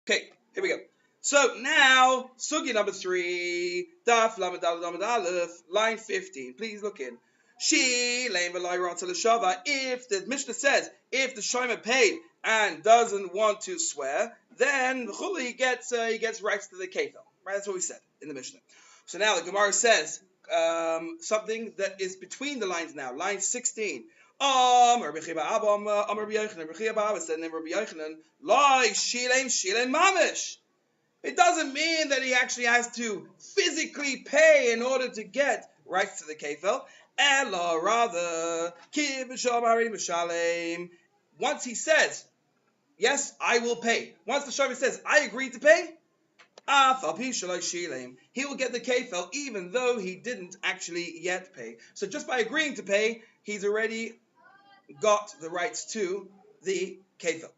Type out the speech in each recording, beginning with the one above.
Okay, here we go. So now, Sugi number 3, Daf Lamed Aleph, line 15. Please look in. If the Mishnah says, if the Shomer paid and doesn't want to swear, then he gets rights to the kefil. Right, that's what we said in the Mishnah. So now the Gemara says something that is between the lines now. Line 16. It doesn't mean that he actually has to physically pay in order to get rights to the kefil. Ella, rather, once he says, yes, I will pay. Once the shomer says, I agree to pay, he will get the kefil even though he didn't actually yet pay. So just by agreeing to pay, he's already got the rights to the kefil.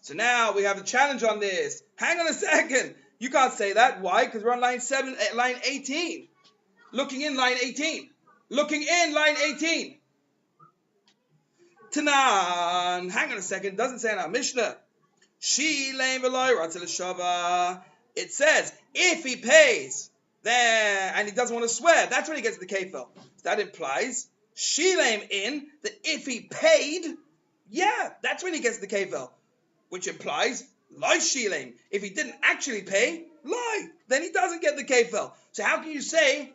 So now we have a challenge on this. Hang on a second. You can't say that. Why? Because we're on line 18. Looking in line 18. Tanan. Hang on a second. It doesn't say in our Mishnah. It says, if he pays, then, and he doesn't want to swear, that's when he gets the kefil. That implies, shilem in, that if he paid, yeah, that's when he gets the kefil. Which implies, lie shilem. If he didn't actually pay, lie. Then he doesn't get the kefil. So how can you say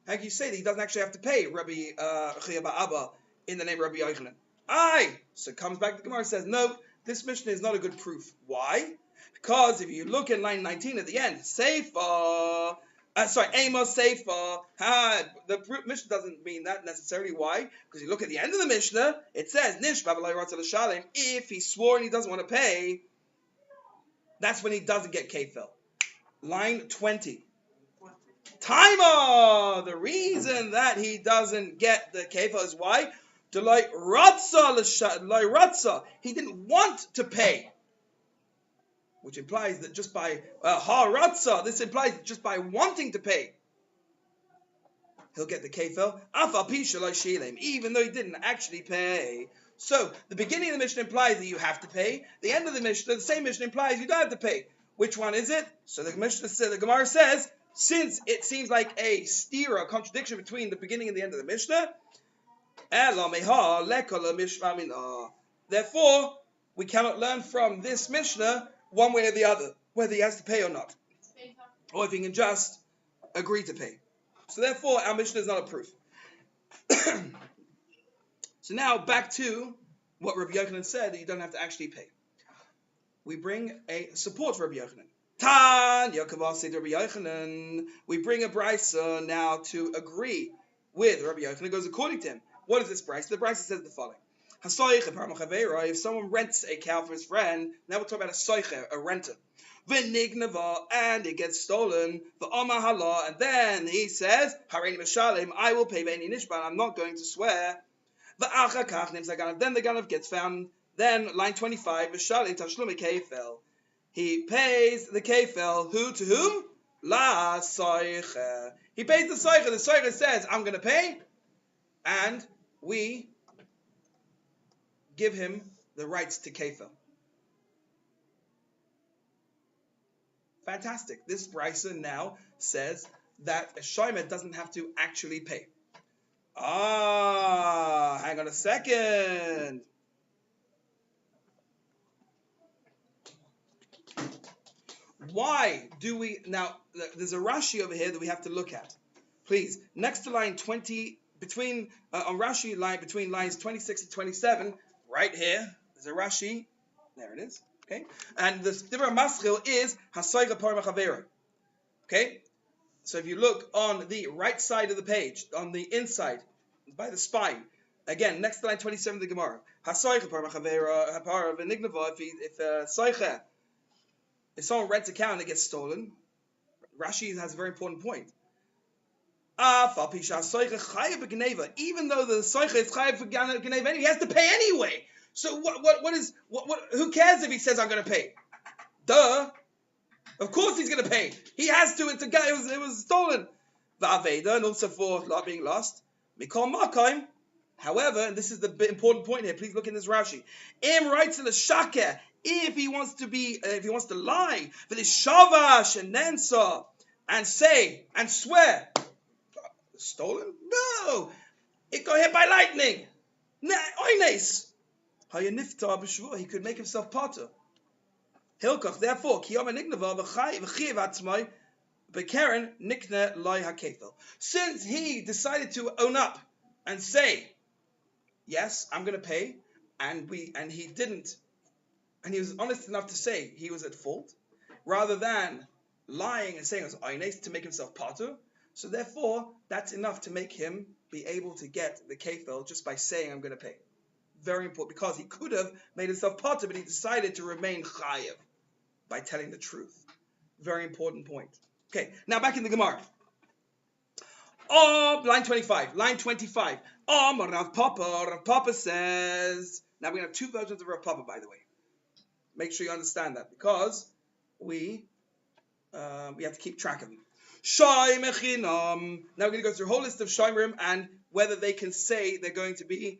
that he doesn't actually have to pay Rabbi Chia Abba in the name of Rabbi Yochanan? So it comes back to the Gemara and says, no, this Mishnah is not a good proof. Why? Because if you look at line 19 at the end, Amos Seifa. The Mishnah doesn't mean that necessarily. Why? Because you look at the end of the Mishnah, it says, if he swore and he doesn't want to pay, that's when he doesn't get kefil. Line 20. Timer! The reason that he doesn't get the kefil is why? He didn't want to pay. Which implies that just by this implies that just by wanting to pay, he'll get the kefil. Even though he didn't actually pay. So the beginning of the Mishnah implies that you have to pay. The end of the Mishnah, the same Mishnah implies you don't have to pay. Which one is it? So the Gemara says, since it seems like a contradiction between the beginning and the end of the Mishnah, therefore we cannot learn from this Mishnah one way or the other, whether he has to pay or not, or if he can just agree to pay. So therefore, our Mishnah is not a proof. So now back to what Rabbi Yochanan said, that you don't have to actually pay. We bring a support for Rabbi Yochanan. We bring a brisa now to agree with Rabbi Yochanan. It goes according to him. What is this brisa? The brisa says the following. If someone rents a cow for his friend, now we're talking about a soicher, a renter. And it gets stolen, and then he says, I will pay I'm not going to swear. Then the ganav gets found. Then line 25, he pays the kefil. Who to whom? La soicher. He pays the soicher. The soicher says, I'm going to pay, and we give him the rights to kefil. Fantastic. This brisa now says that a shomer doesn't have to actually pay. Hang on a second. Why do we now? There's a Rashi over here that we have to look at. Please, next to line 20, on Rashi line between lines 26 and 27. Right here, there's a Rashi. There it is. Okay, and the Divra Maschil is Hasoicha Par Machavera. Okay, so if you look on the right side of the page, on the inside, by the spine, again, next to line 27 of the Gemara, Hasoicha Par Machavera, Hapar Venignava. If someone rents a cow and it gets stolen, Rashi has a very important point. Even though the soicher is chayav for gneva, he has to pay anyway. So who cares if he says I'm going to pay? Duh. Of course he's going to pay. He has to. It's a guy. It was stolen. Va'aveda, and also for not being lost. Mikol makom. However, and this is the important point here. Please look in this Rashi. Im writes in the shaker. If he wants to lie for this shavash and nensa and say and swear, stolen? No, it got hit by lightning. Oines. He could make himself potter. Hilkach, therefore, kiyama nignava v'chiv atzmai bekeren nikne loy hakefel. Since he decided to own up and say, yes, I'm going to pay, and he didn't, and he was honest enough to say he was at fault, rather than lying and saying it was oines to make himself potter. So therefore, that's enough to make him be able to get the kefel just by saying I'm going to pay. Very important, because he could have made himself potter, but he decided to remain chayev by telling the truth. Very important point. Okay, now back in the Gemara. Line 25. Rav Papa says. Now we're going to have two versions of Rav Papa, by the way. Make sure you understand that, because we have to keep track of them. Shai Mechinam. Now we're going to go through a whole list of Shairim and whether they can say they're going to pay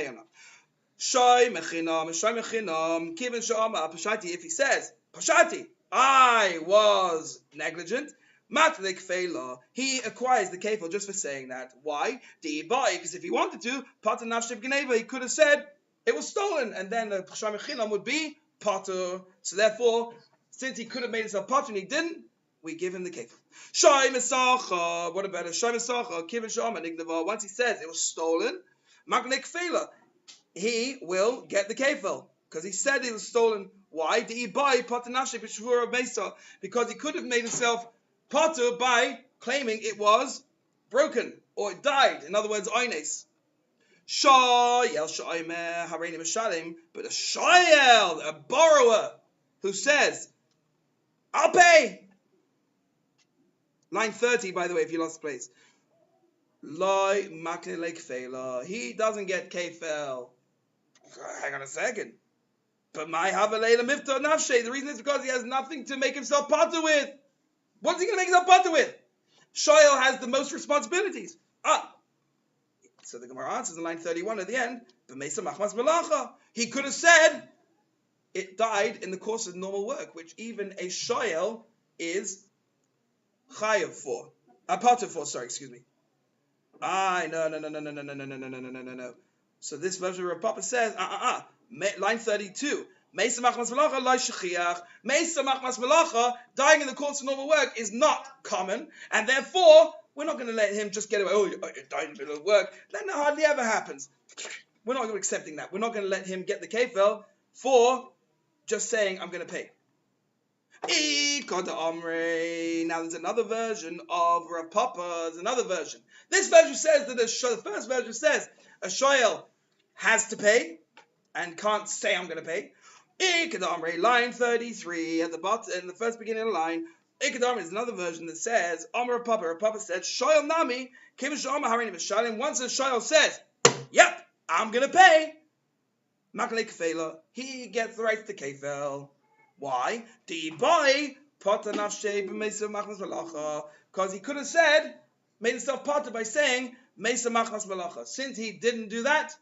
or not. Shai Mechinam, Kivin Shama, Pashati, if he says, Pashati, I was negligent, Matlik Fela, he acquires the kefil just for saying that. Why? Because if he wanted to, Pata Nafshev Geneva, he could have said it was stolen, and then the Shai Mechinam would be Potter. So therefore, since he could have made himself Potter and he didn't, we give him the kefil. Shai Mesacha, what about a Shai Mesacha, Kivin Shama, Nignava, once he says it was stolen, Matlik Fela, he will get the kefil because he said it was stolen. Why? Did he buy potter nafshe b'shvura mesa? Because he could have made himself potter by claiming it was broken or it died. In other words, oines. Shayel shaymer hareini mishalim, but a shayel, a borrower, who says, "I'll pay." Line 30, by the way, if you lost the place. Loi makne lekfela. He doesn't get kefil. Hang on a second. But my Havalela Mifta Nafshe, the reason is because he has nothing to make himself potter with. What's he going to make himself potter with? Shoel has the most responsibilities. So the Gemara answers in line 31 at the end, he could have said it died in the course of normal work, which even a Shoel is chayav for. Potter for, excuse me. No. So this version of Rav Papa says, line 32, dying in the course of normal work is not common, and therefore we're not going to let him just get away. Oh, it died in the middle of work. That hardly ever happens. We're not accepting that. We're not going to let him get the kefil for just saying I'm going to pay. Now there's another version of Rav Papa. There's another version. This version says that the first version says a shoyel has to pay and can't say I'm going to pay. Line 33 at the bottom, in the first beginning of the line. Is another version that says Rav Papa said shoyel nami once a shoyel says, yep, I'm going to pay, he gets the right to kefil. Why? Because he could have said, made himself potter by saying, since he didn't do that,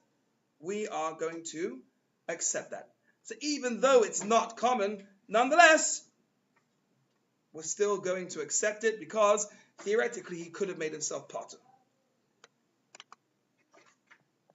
we are going to accept that. So even though it's not common, nonetheless, we're still going to accept it because theoretically he could have made himself potter.